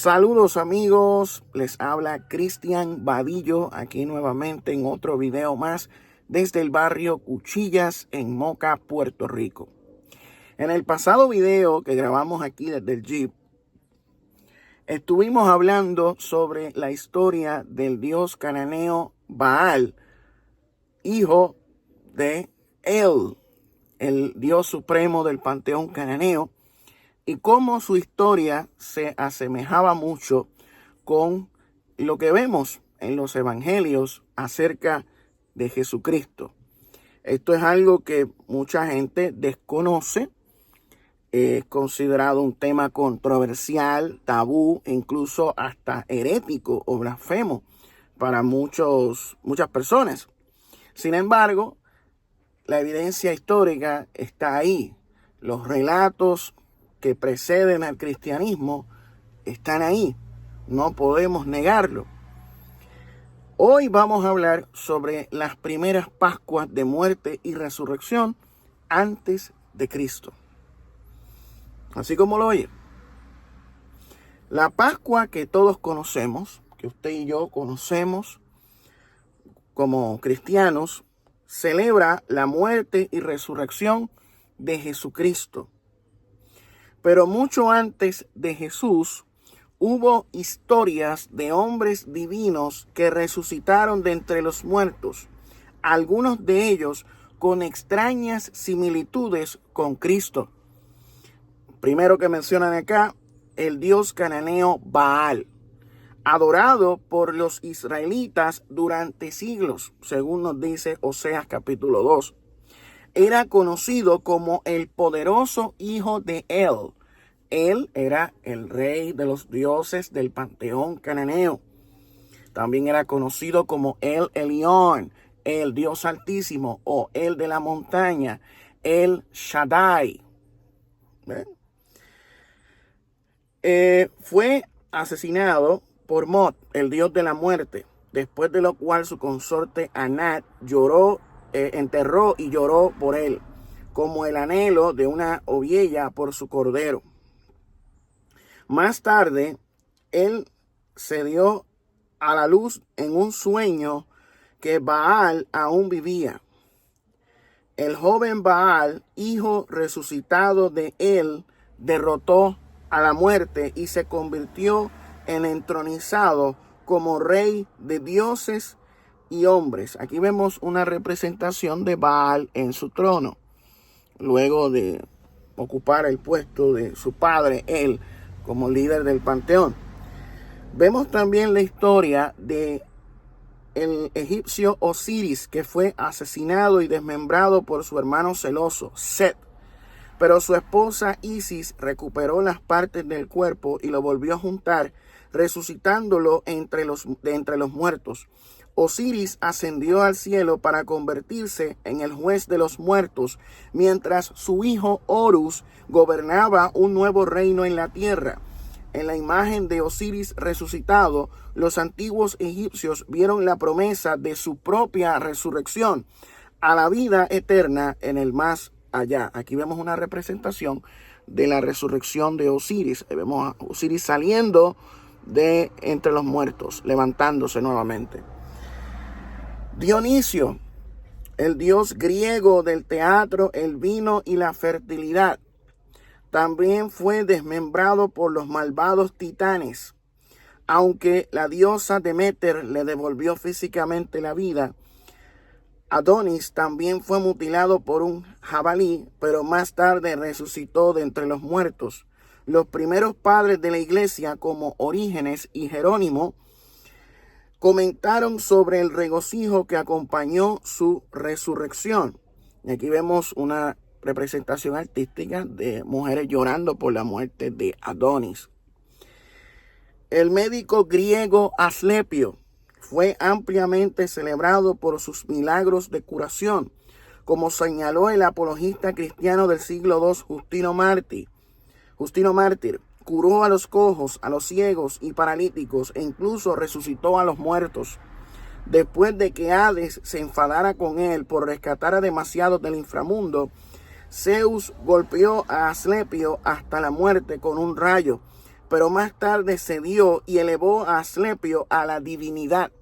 Saludos amigos, les habla Cristian Vadillo aquí nuevamente en otro video más desde el barrio Cuchillas en Moca, Puerto Rico. En el pasado video que grabamos aquí desde el Jeep, estuvimos hablando sobre la historia del dios cananeo Baal, hijo de El, el dios supremo del panteón cananeo, y cómo su historia se asemejaba mucho con lo que vemos en los evangelios acerca de Jesucristo. Esto es algo que mucha gente desconoce, es considerado un tema controversial, tabú, incluso hasta herético o blasfemo para muchas personas. Sin embargo, la evidencia histórica está ahí. Los relatos que preceden al cristianismo están ahí. No podemos negarlo. Hoy vamos a hablar sobre las primeras Pascuas de muerte y resurrección antes de Cristo. Así como lo oye. La Pascua que todos conocemos, que usted y yo conocemos como cristianos, celebra la muerte y resurrección de Jesucristo. Pero mucho antes de Jesús, hubo historias de hombres divinos que resucitaron de entre los muertos, algunos de ellos con extrañas similitudes con Cristo. Primero que mencionan acá, el dios cananeo Baal, adorado por los israelitas durante siglos, según nos dice Oseas capítulo 2. Era conocido como el poderoso hijo de El. Él era el rey de los dioses del panteón cananeo. También era conocido como El Elyon, el Dios Altísimo, o el de la montaña, El Shaddai. Fue asesinado por Mot, el dios de la muerte, después de lo cual su consorte Anat enterró y lloró por él, como el anhelo de una ovilla por su cordero. Más tarde, él se dio a la luz en un sueño que Baal aún vivía. El joven Baal, hijo resucitado de él, derrotó a la muerte y se convirtió en entronizado como rey de dioses y hombres. Aquí vemos una representación de Baal en su trono, luego de ocupar el puesto de su padre, él, como líder del panteón. Vemos también la historia de el egipcio Osiris, que fue asesinado y desmembrado por su hermano celoso, Set. Pero su esposa Isis recuperó las partes del cuerpo y lo volvió a juntar, resucitándolo de entre los muertos. Osiris ascendió al cielo para convertirse en el juez de los muertos, mientras su hijo Horus gobernaba un nuevo reino en la tierra. En la imagen de Osiris resucitado, los antiguos egipcios vieron la promesa de su propia resurrección a la vida eterna en el más allá. Aquí vemos una representación de la resurrección de Osiris. Vemos a Osiris saliendo de entre los muertos, levantándose nuevamente. Dionisio, el dios griego del teatro, el vino y la fertilidad, también fue desmembrado por los malvados titanes. Aunque la diosa Deméter le devolvió físicamente la vida, Adonis también fue mutilado por un jabalí, pero más tarde resucitó de entre los muertos. Los primeros padres de la iglesia, como Orígenes y Jerónimo, comentaron sobre el regocijo que acompañó su resurrección. Y aquí vemos una representación artística de mujeres llorando por la muerte de Adonis. El médico griego Asclepio fue ampliamente celebrado por sus milagros de curación, como señaló el apologista cristiano del siglo II, Justino Mártir. Curó a los cojos, a los ciegos y paralíticos e incluso resucitó a los muertos. Después de que Hades se enfadara con él por rescatar a demasiados del inframundo, Zeus golpeó a Asclepio hasta la muerte con un rayo, pero más tarde cedió y elevó a Asclepio a la divinidad.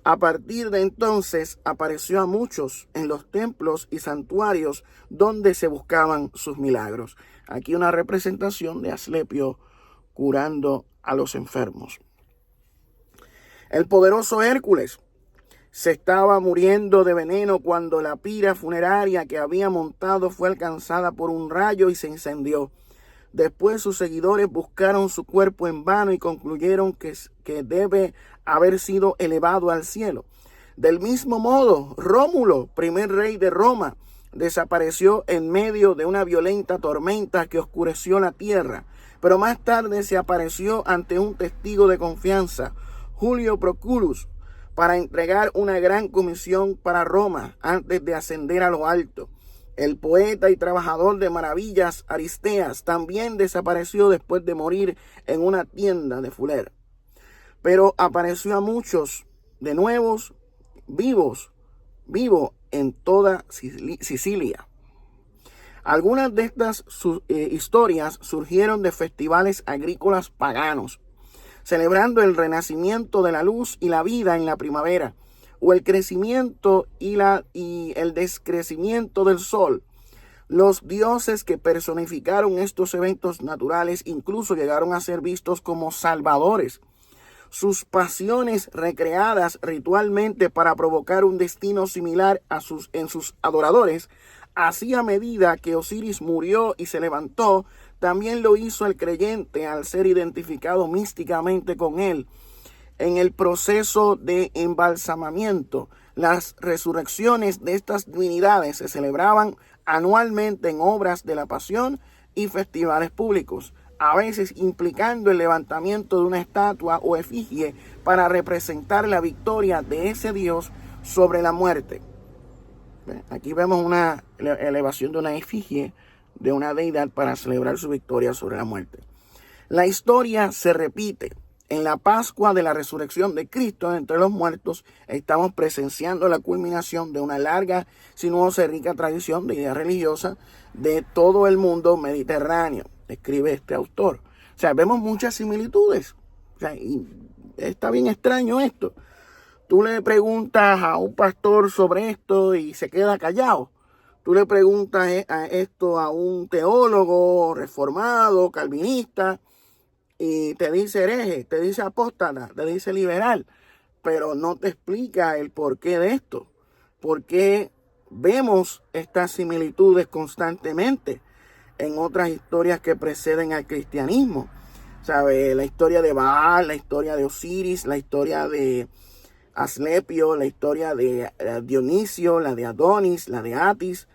A partir de entonces apareció a muchos en los templos y santuarios donde se buscaban sus milagros. Aquí una representación de Asclepio curando a los enfermos. El poderoso Hércules se estaba muriendo de veneno cuando la pira funeraria que había montado fue alcanzada por un rayo y se incendió. Después sus seguidores buscaron su cuerpo en vano y concluyeron que debe haber sido elevado al cielo. Del mismo modo, Rómulo, primer rey de Roma, desapareció en medio de una violenta tormenta que oscureció la tierra, pero más tarde se apareció ante un testigo de confianza, Julio Proculus, para entregar una gran comisión para Roma antes de ascender a lo alto. El poeta y trabajador de maravillas Aristeas también desapareció después de morir en una tienda de Fuller. Pero apareció a muchos de nuevos vivo en toda Sicilia. Algunas de estas historias surgieron de festivales agrícolas paganos, celebrando el renacimiento de la luz y la vida en la primavera, o el crecimiento y el descrecimiento del sol. Los dioses que personificaron estos eventos naturales incluso llegaron a ser vistos como salvadores. Sus pasiones recreadas ritualmente para provocar un destino similar en sus adoradores, así a medida que Osiris murió y se levantó, también lo hizo el creyente al ser identificado místicamente con él. En el proceso de embalsamamiento, las resurrecciones de estas divinidades se celebraban anualmente en obras de la pasión y festivales públicos, a veces implicando el levantamiento de una estatua o efigie para representar la victoria de ese dios sobre la muerte. Aquí vemos una elevación de una efigie de una deidad para celebrar su victoria sobre la muerte. La historia se repite. En la Pascua de la resurrección de Cristo entre los muertos, estamos presenciando la culminación de una larga, sinuosa y rica tradición de ideas religiosas de todo el mundo mediterráneo, escribe este autor. O sea, vemos muchas similitudes. O sea, y está bien extraño esto. Tú le preguntas a un pastor sobre esto y se queda callado. Tú le preguntas esto a un teólogo reformado, calvinista, y te dice hereje, te dice apóstata, te dice liberal, pero no te explica el porqué de esto. Porque vemos estas similitudes constantemente en otras historias que preceden al cristianismo. ¿Sabe? La historia de Baal, la historia de Osiris, la historia de Asclepio, la historia de Dionisio, la de Adonis, la de Atis.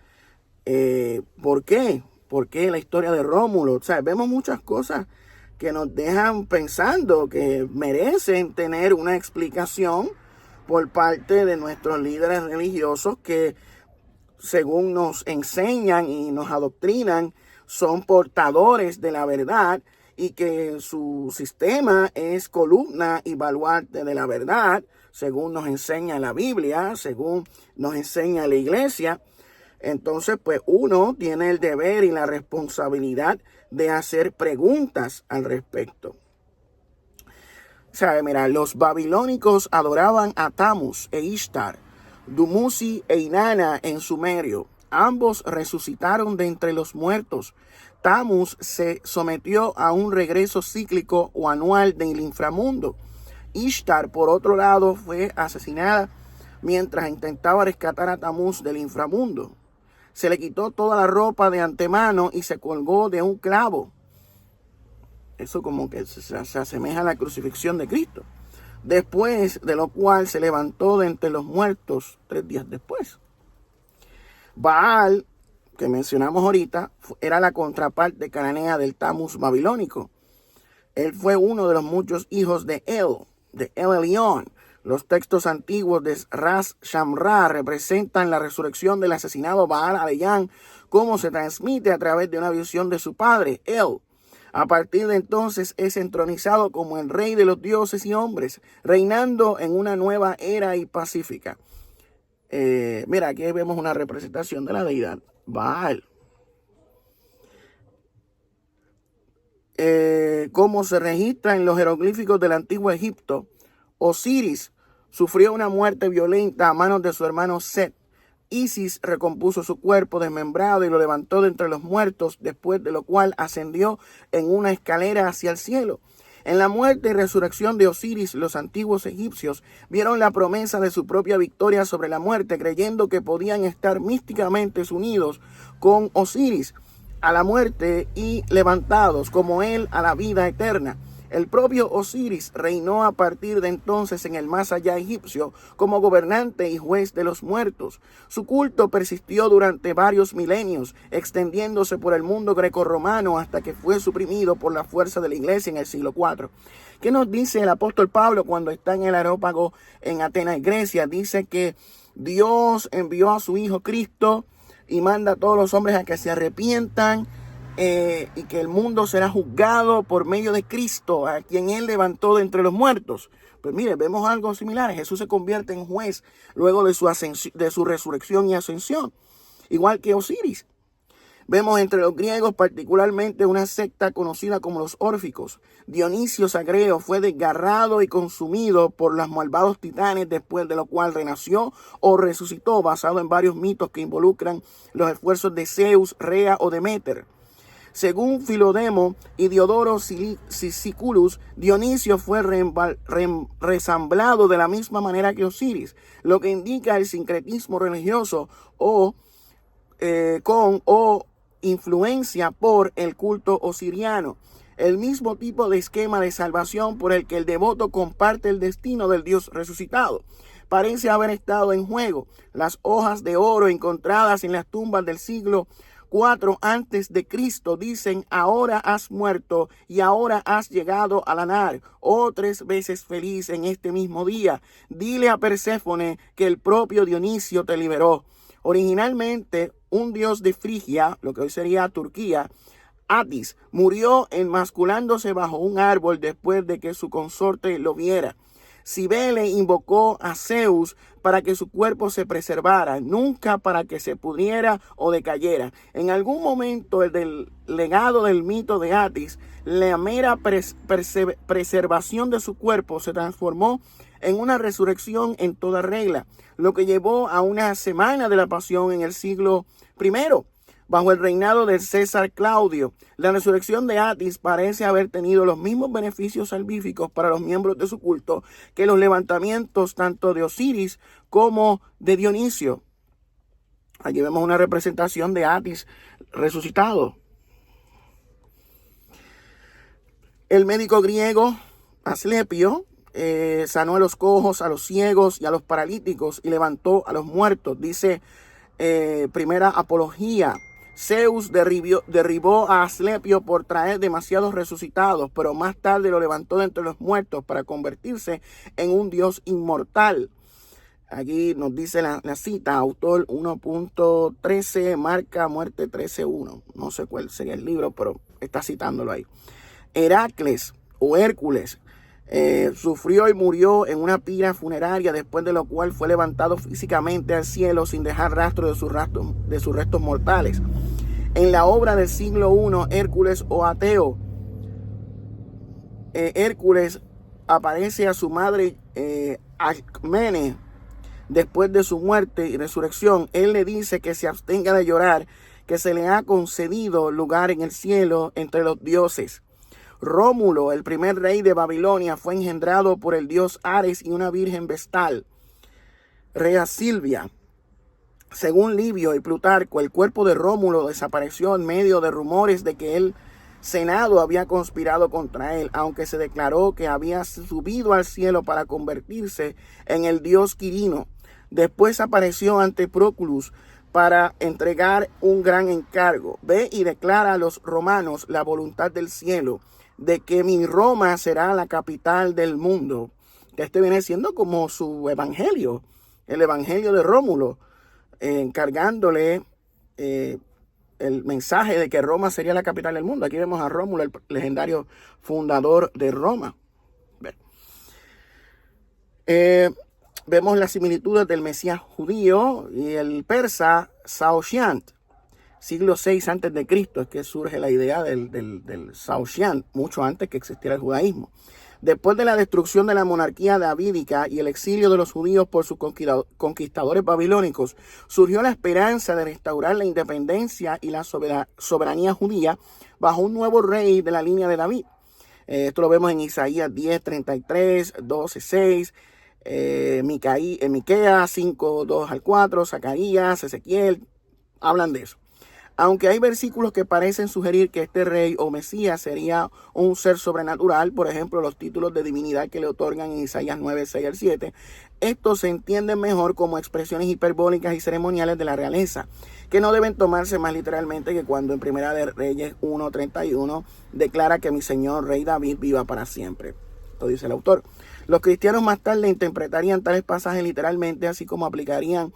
¿Por qué? ¿Por qué la historia de Rómulo? O sea, vemos muchas cosas que nos dejan pensando que merecen tener una explicación por parte de nuestros líderes religiosos que, según nos enseñan y nos adoctrinan, son portadores de la verdad y que su sistema es columna y baluarte de la verdad, según nos enseña la Biblia, según nos enseña la iglesia. Entonces, pues uno tiene el deber y la responsabilidad de hacer preguntas al respecto. ¿Sabe? Mira, los babilónicos adoraban a Tammuz e Ishtar, Dumuzi e Inanna en sumerio. Ambos resucitaron de entre los muertos. Tammuz se sometió a un regreso cíclico o anual del inframundo. Ishtar, por otro lado, fue asesinada mientras intentaba rescatar a Tammuz del inframundo. Se le quitó toda la ropa de antemano y se colgó de un clavo. Eso como que se asemeja a la crucifixión de Cristo. Después de lo cual se levantó de entre los muertos 3 días después. Baal, que mencionamos ahorita, era la contraparte cananea del Tammuz babilónico. Él fue uno de los muchos hijos de El Elyon. Los textos antiguos de Ras Shamra representan la resurrección del asesinado Baal Adeyán, como se transmite a través de una visión de su padre, El. A partir de entonces es entronizado como el rey de los dioses y hombres, reinando en una nueva era y pacífica. Mira, aquí vemos una representación de la deidad Baal. como se registra en los jeroglíficos del antiguo Egipto, Osiris sufrió una muerte violenta a manos de su hermano Set. Isis recompuso su cuerpo desmembrado y lo levantó de entre los muertos, después de lo cual ascendió en una escalera hacia el cielo. En la muerte y resurrección de Osiris, los antiguos egipcios vieron la promesa de su propia victoria sobre la muerte, creyendo que podían estar místicamente unidos con Osiris a la muerte y levantados como él a la vida eterna. El propio Osiris reinó a partir de entonces en el más allá egipcio como gobernante y juez de los muertos. Su culto persistió durante varios milenios, extendiéndose por el mundo grecorromano hasta que fue suprimido por la fuerza de la iglesia en el siglo IV. ¿Qué nos dice el apóstol Pablo cuando está en el Areópago en Atenas, Grecia? Dice que Dios envió a su Hijo Cristo y manda a todos los hombres a que se arrepientan, y que el mundo será juzgado por medio de Cristo, a quien él levantó de entre los muertos. Pues mire, vemos algo similar. Jesús se convierte en juez luego de su resurrección y ascensión, igual que Osiris. Vemos entre los griegos particularmente una secta conocida como los órficos. Dionisio Sagreo fue desgarrado y consumido por los malvados titanes, después de lo cual renació o resucitó, basado en varios mitos que involucran los esfuerzos de Zeus, Rea o Deméter. Según Filodemo y Diodoro Siculus, Dionisio fue resamblado de la misma manera que Osiris, lo que indica el sincretismo religioso o influencia por el culto osiriano. El mismo tipo de esquema de salvación por el que el devoto comparte el destino del Dios resucitado parece haber estado en juego. Las hojas de oro encontradas en las tumbas del siglo 4 antes de Cristo dicen: ahora has muerto y ahora has llegado a la nar, oh 3 veces feliz en este mismo día. Dile a Perséfone que el propio Dionisio te liberó. Originalmente un dios de Frigia, lo que hoy sería Turquía, Atis, murió enmasculándose bajo un árbol después de que su consorte lo viera. Cibele invocó a Zeus para que su cuerpo se preservara, nunca para que se pudriera o decayera. En algún momento del legado del mito de Atis, la mera preservación de su cuerpo se transformó en una resurrección en toda regla, lo que llevó a una semana de la pasión en el siglo I, bajo el reinado del César Claudio. La resurrección de Atis parece haber tenido los mismos beneficios salvíficos para los miembros de su culto que los levantamientos tanto de Osiris como de Dionisio. Aquí vemos una representación de Atis resucitado. El médico griego Asclepio sanó a los cojos, a los ciegos y a los paralíticos y levantó a los muertos. Dice Primera Apología: Zeus derribó a Asclepio por traer demasiados resucitados, pero más tarde lo levantó de entre los muertos para convertirse en un dios inmortal. Aquí nos dice la cita, autor 1.13, marca muerte 13.1. No sé cuál sería el libro, pero está citándolo ahí. Heracles o Hércules sufrió y murió en una pira funeraria, después de lo cual fue levantado físicamente al cielo sin dejar rastro de sus restos mortales. En la obra del siglo I, Hércules o Ateo, Hércules aparece a su madre Alcmene después de su muerte y resurrección. Él le dice que se abstenga de llorar, que se le ha concedido lugar en el cielo entre los dioses. Rómulo, el primer rey de Babilonia, fue engendrado por el dios Ares y una virgen vestal, Rea Silvia. Según Livio y Plutarco, el cuerpo de Rómulo desapareció en medio de rumores de que el Senado había conspirado contra él, aunque se declaró que había subido al cielo para convertirse en el dios Quirino. Después apareció ante Proculus para entregar un gran encargo. Ve y declara a los romanos la voluntad del cielo, de que mi Roma será la capital del mundo. Este viene siendo como su evangelio, el evangelio de Rómulo, encargándole el mensaje de que Roma sería la capital del mundo. Aquí vemos a Rómulo, el legendario fundador de Roma. Vemos las similitudes del Mesías judío y el persa Saoshyant. siglo VI antes de Cristo es que surge la idea del Saoshan, mucho antes que existiera el judaísmo. Después de la destrucción de la monarquía davídica y el exilio de los judíos por sus conquistadores babilónicos, surgió la esperanza de restaurar la independencia y la soberanía judía bajo un nuevo rey de la línea de David. Esto lo vemos en Isaías 10:33, 12:6, Miqueas 5:2-4, Zacarías, Ezequiel, hablan de eso. Aunque hay versículos que parecen sugerir que este rey o Mesías sería un ser sobrenatural, por ejemplo, los títulos de divinidad que le otorgan en Isaías 9:6-7, estos se entienden mejor como expresiones hiperbólicas y ceremoniales de la realeza, que no deben tomarse más literalmente que cuando en Primera de Reyes 1:31 declara que mi señor rey David viva para siempre. Esto dice el autor. Los cristianos más tarde interpretarían tales pasajes literalmente, así como aplicarían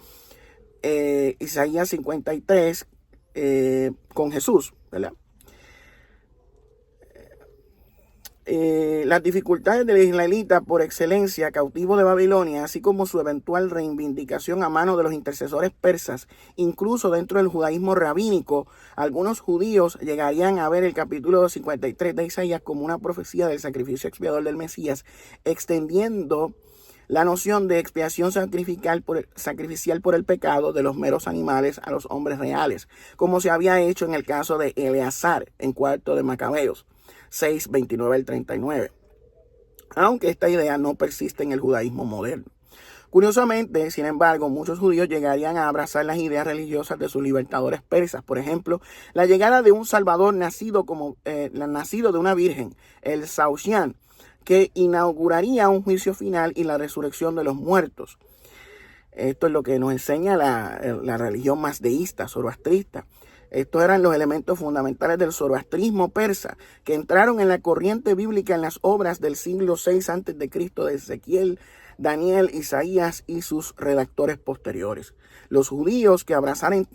Isaías 53, con Jesús, ¿verdad? Las dificultades del israelita por excelencia, cautivo de Babilonia, así como su eventual reivindicación a mano de los intercesores persas, incluso dentro del judaísmo rabínico, algunos judíos llegarían a ver el capítulo 53 de Isaías como una profecía del sacrificio expiador del Mesías, extendiendo la noción de expiación sacrificial por el pecado de los meros animales a los hombres reales, como se había hecho en el caso de Eleazar en cuarto de Macabeos 6:29-39, aunque esta idea no persiste en el judaísmo moderno. Curiosamente, sin embargo, muchos judíos llegarían a abrazar las ideas religiosas de sus libertadores persas. Por ejemplo, la llegada de un Salvador nacido de una virgen, el Saoshan, que inauguraría un juicio final y la resurrección de los muertos. Esto es lo que nos enseña la religión mazdeísta, zoroastrista. Estos eran los elementos fundamentales del zoroastrismo persa, que entraron en la corriente bíblica en las obras del siglo VI a.C. de Ezequiel, Daniel, Isaías y sus redactores posteriores. Los judíos que abrazaron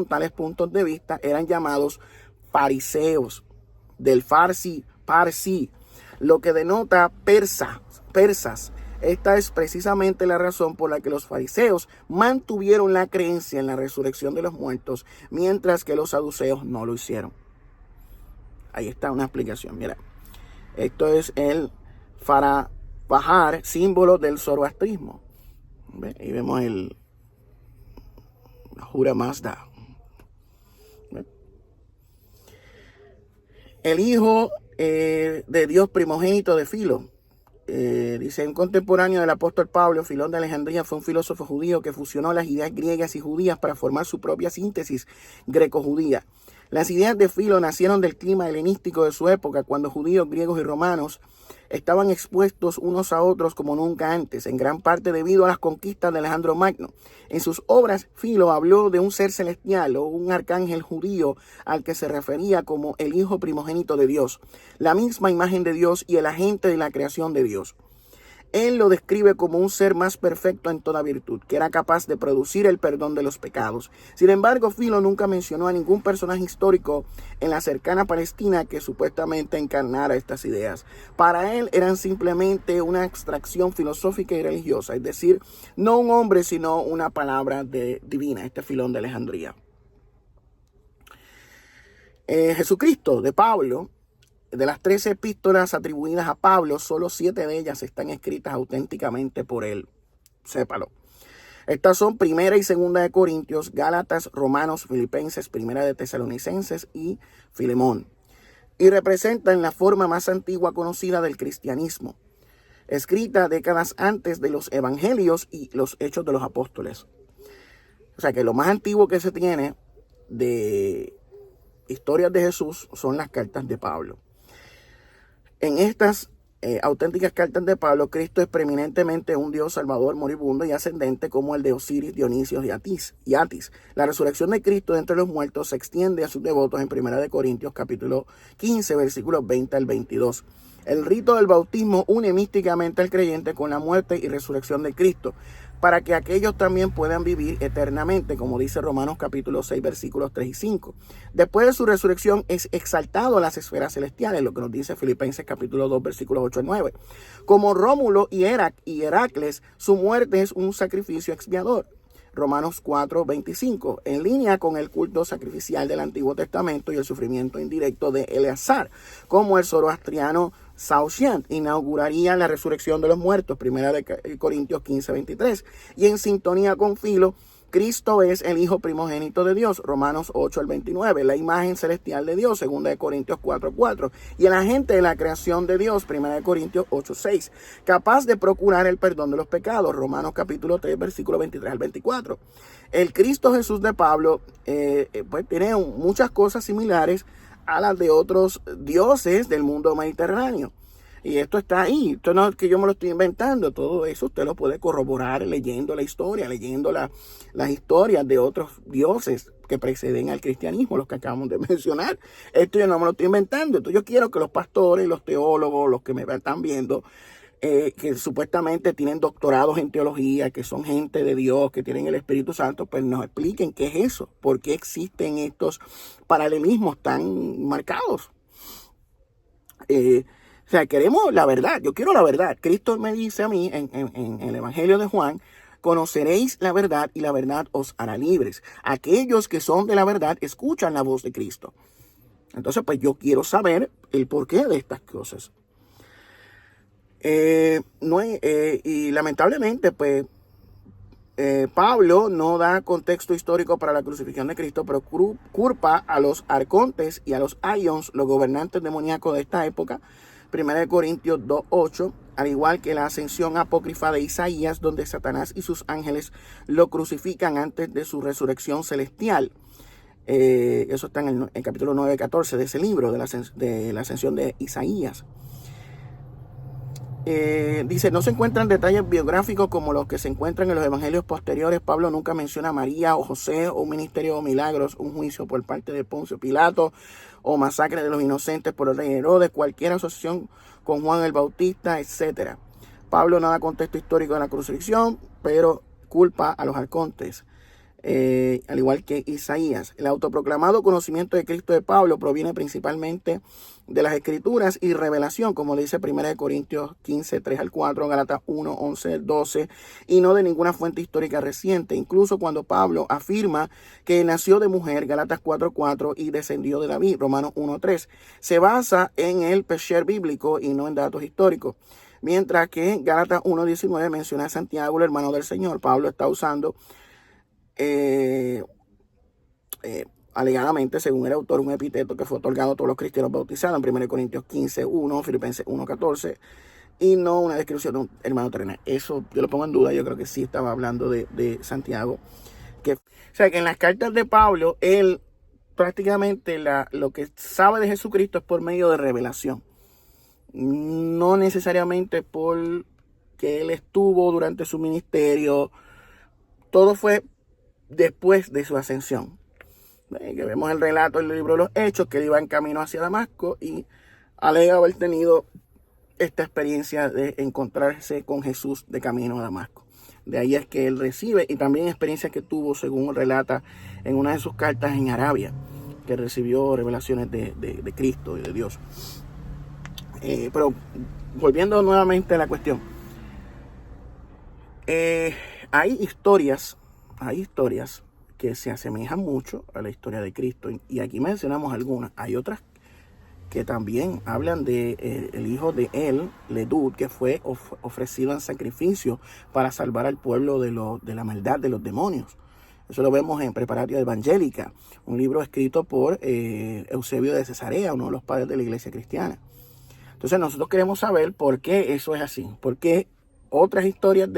tales puntos de vista eran llamados fariseos, del farsi, parsi, lo que denota persas. Esta es precisamente la razón por la que los fariseos mantuvieron la creencia en la resurrección de los muertos, mientras que los saduceos no lo hicieron. Ahí está una explicación. Mira, esto es el Farar, símbolo del zoroastrismo. Ahí vemos el Ahura Mazda. El hijo de Dios primogénito de Filo. Dice, un contemporáneo del apóstol Pablo, Filón de Alejandría, fue un filósofo judío que fusionó las ideas griegas y judías para formar su propia síntesis greco-judía. Las ideas de Filo nacieron del clima helenístico de su época, cuando judíos, griegos y romanos estaban expuestos unos a otros como nunca antes, en gran parte debido a las conquistas de Alejandro Magno. En sus obras, Filo habló de un ser celestial o un arcángel judío al que se refería como el hijo primogénito de Dios, la misma imagen de Dios y el agente de la creación de Dios. Él lo describe como un ser más perfecto en toda virtud, que era capaz de producir el perdón de los pecados. Sin embargo, Filo nunca mencionó a ningún personaje histórico en la cercana Palestina que supuestamente encarnara estas ideas. Para él eran simplemente una abstracción filosófica y religiosa, es decir, no un hombre, sino una palabra divina, este Filón de Alejandría. Jesucristo de Pablo. De las 13 epístolas atribuidas a Pablo, solo 7 de ellas están escritas auténticamente por él. Sépalo. Estas son Primera y Segunda de Corintios, Gálatas, Romanos, Filipenses, Primera de Tesalonicenses y Filemón. Y representan la forma más antigua conocida del cristianismo, escrita décadas antes de los evangelios y los hechos de los apóstoles. O sea que lo más antiguo que se tiene de historias de Jesús son las cartas de Pablo. En estas auténticas cartas de Pablo, Cristo es preeminentemente un Dios salvador, moribundo y ascendente como el de Osiris, Dionisio y Atis. La resurrección de Cristo de entre los muertos se extiende a sus devotos en 1 de Corintios capítulo 15, versículos 20 al 22. El rito del bautismo une místicamente al creyente con la muerte y resurrección de Cristo, para que aquellos también puedan vivir eternamente, como dice Romanos capítulo 6, versículos 3 y 5. Después de su resurrección es exaltado a las esferas celestiales, lo que nos dice Filipenses capítulo 2, versículos 8 al 9. Como Rómulo y Heracles, su muerte es un sacrificio expiador. Romanos 4:25, en línea con el culto sacrificial del Antiguo Testamento y el sufrimiento indirecto de Eleazar, como el zoroastriano Saoshyant inauguraría la resurrección de los muertos, 1 Corintios 15:23, y en sintonía con Filo, Cristo es el Hijo primogénito de Dios, Romanos 8:29, la imagen celestial de Dios, 2 Corintios 4:4, y el agente de la creación de Dios, 1 Corintios 8:6, capaz de procurar el perdón de los pecados, Romanos capítulo 3, versículo 23 al 24. El Cristo Jesús de Pablo pues tiene muchas cosas similares a las de otros dioses del mundo mediterráneo. Y esto está ahí, esto no es que yo me lo estoy inventando, todo eso usted lo puede corroborar leyendo la historia, leyendo las historias de otros dioses que preceden al cristianismo, los que acabamos de mencionar. Esto yo no me lo estoy inventando, entonces yo quiero que los pastores, los teólogos, los que me están viendo, que supuestamente tienen doctorados en teología, que son gente de Dios, que tienen el Espíritu Santo, pues nos expliquen qué es eso, por qué existen estos paralelismos tan marcados. O sea, queremos la verdad, yo quiero la verdad. Cristo me dice a mí en el Evangelio de Juan, conoceréis la verdad y la verdad os hará libres. Aquellos que son de la verdad escuchan la voz de Cristo. Entonces, pues yo quiero saber el porqué de estas cosas. Y lamentablemente, pues, Pablo no da contexto histórico para la crucifixión de Cristo, pero culpa a los arcontes y a los aions, los gobernantes demoníacos de esta época, 1 Corintios 2:8, al igual que la ascensión apócrifa de Isaías, donde Satanás y sus ángeles lo crucifican antes de su resurrección celestial. Eso está en el capítulo 9:14 de ese libro, de la ascensión de Isaías. Dice, no se encuentran detalles biográficos como los que se encuentran en los evangelios posteriores. Pablo nunca menciona a María o José, o un ministerio de milagros, un juicio por parte de Poncio Pilato, o masacre de los inocentes por el rey Herodes, cualquier asociación con Juan el Bautista, etc. Pablo no da contexto histórico de la crucifixión, pero culpa a los arcontes, al igual que Isaías. El autoproclamado conocimiento de Cristo de Pablo proviene principalmente de las Escrituras y revelación, como dice 1 Corintios 15, 3 al 4, Gálatas 1, 11, 12, y no de ninguna fuente histórica reciente. Incluso cuando Pablo afirma que nació de mujer, Gálatas 4, 4, y descendió de David, Romanos 1, 3, se basa en el pesher bíblico y no en datos históricos. Mientras que Gálatas 1, 19 menciona a Santiago, el hermano del Señor. Pablo está usando alegadamente, según el autor, un epíteto que fue otorgado a todos los cristianos bautizados en 1 Corintios 15, 1, Filipenses 1, 14, y no una descripción de un hermano terrenal. Eso yo lo pongo en duda, yo creo que sí estaba hablando de Santiago. O sea, que en las cartas de Pablo, él prácticamente lo que sabe de Jesucristo es por medio de revelación. No necesariamente por que él estuvo durante su ministerio. Todo fue después de su ascensión. Que vemos el relato en el libro de los Hechos, que él iba en camino hacia Damasco y alega haber tenido esta experiencia de encontrarse con Jesús de camino a Damasco. De ahí es que él recibe, y también experiencias que tuvo, según relata en una de sus cartas en Arabia, que recibió revelaciones de Cristo y de Dios. Pero volviendo nuevamente a la cuestión, hay historias que se asemejan mucho a la historia de Cristo, y aquí mencionamos algunas. Hay otras que también hablan de el hijo de él, Ledud, que fue ofrecido en sacrificio para salvar al pueblo de la maldad de los demonios. Eso lo vemos en Preparatio Evangelica, un libro escrito por Eusebio de Cesarea, uno de los padres de la iglesia cristiana. Entonces nosotros queremos saber por qué eso es así, por qué otras historias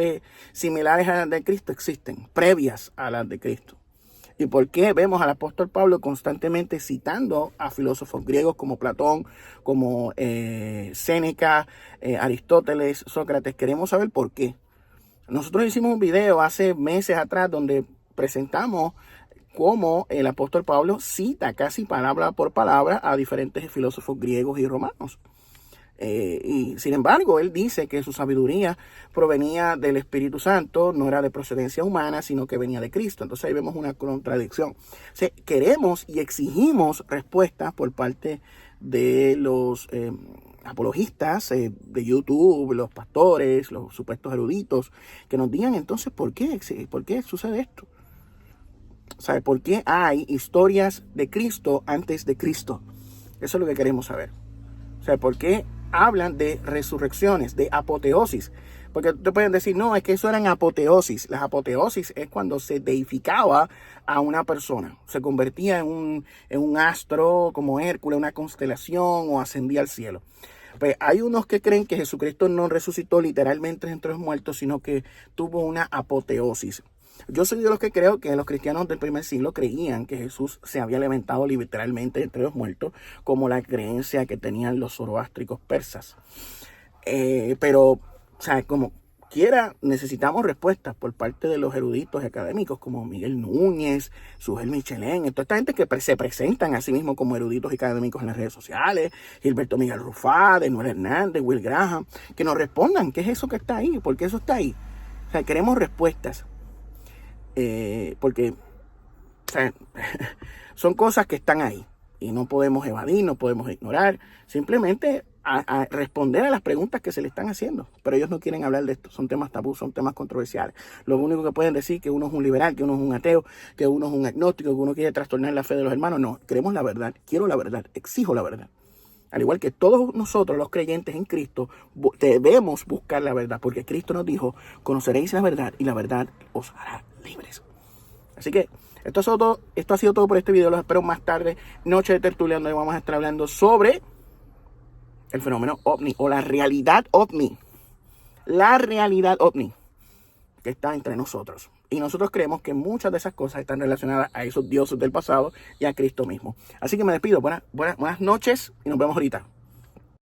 similares a las de Cristo existen, previas a las de Cristo. ¿Y por qué vemos al apóstol Pablo constantemente citando a filósofos griegos como Platón, como Séneca, Aristóteles, Sócrates? Queremos saber por qué. Nosotros hicimos un video hace meses atrás donde presentamos cómo el apóstol Pablo cita casi palabra por palabra a diferentes filósofos griegos y romanos. Y sin embargo, él dice que su sabiduría provenía del Espíritu Santo, no era de procedencia humana, sino que venía de Cristo. Entonces ahí vemos una contradicción. O sea, queremos y exigimos respuestas por parte de los apologistas de YouTube, los pastores, los supuestos eruditos, que nos digan entonces por qué sucede esto. ¿Sabe por qué hay historias de Cristo antes de Cristo? Eso es lo que queremos saber. O sea, ¿por qué hablan de resurrecciones, de apoteosis? Porque te pueden decir, no, es que eso eran apoteosis. Las apoteosis es cuando se deificaba a una persona. Se convertía en un astro como Hércules, una constelación, o ascendía al cielo. Pues hay unos que creen que Jesucristo no resucitó literalmente entre los muertos, sino que tuvo una apoteosis. Yo soy de los que creo que los cristianos del primer siglo creían que Jesús se había levantado literalmente entre los muertos, como la creencia que tenían los zoroástricos persas. Pero, o sea, como quiera, necesitamos respuestas por parte de los eruditos académicos como Miguel Núñez, Sujel Michelén, toda esta gente que se presentan a sí mismos como eruditos académicos en las redes sociales, Gilberto Miguel Rufá, Denuel Hernández, Will Graham, que nos respondan qué es eso que está ahí, por qué eso está ahí. O sea, queremos respuestas. Porque o sea, son cosas que están ahí y no podemos evadir, no podemos ignorar, simplemente a responder a las preguntas que se le están haciendo. Pero ellos no quieren hablar de esto, son temas tabú, son temas controversiales. Lo único que pueden decir es que uno es un liberal, que uno es un ateo, que uno es un agnóstico, que uno quiere trastornar la fe de los hermanos. No, queremos la verdad, quiero la verdad, exijo la verdad. Al igual que todos nosotros, los creyentes en Cristo, debemos buscar la verdad, porque Cristo nos dijo, conoceréis la verdad y la verdad os hará libres. Así que esto ha sido todo por este video. Los espero más tarde, Noche de Tertulia, donde vamos a estar hablando sobre el fenómeno ovni o la realidad ovni. La realidad ovni que está entre nosotros. Y nosotros creemos que muchas de esas cosas están relacionadas a esos dioses del pasado y a Cristo mismo. Así que me despido. Buenas noches y nos vemos ahorita.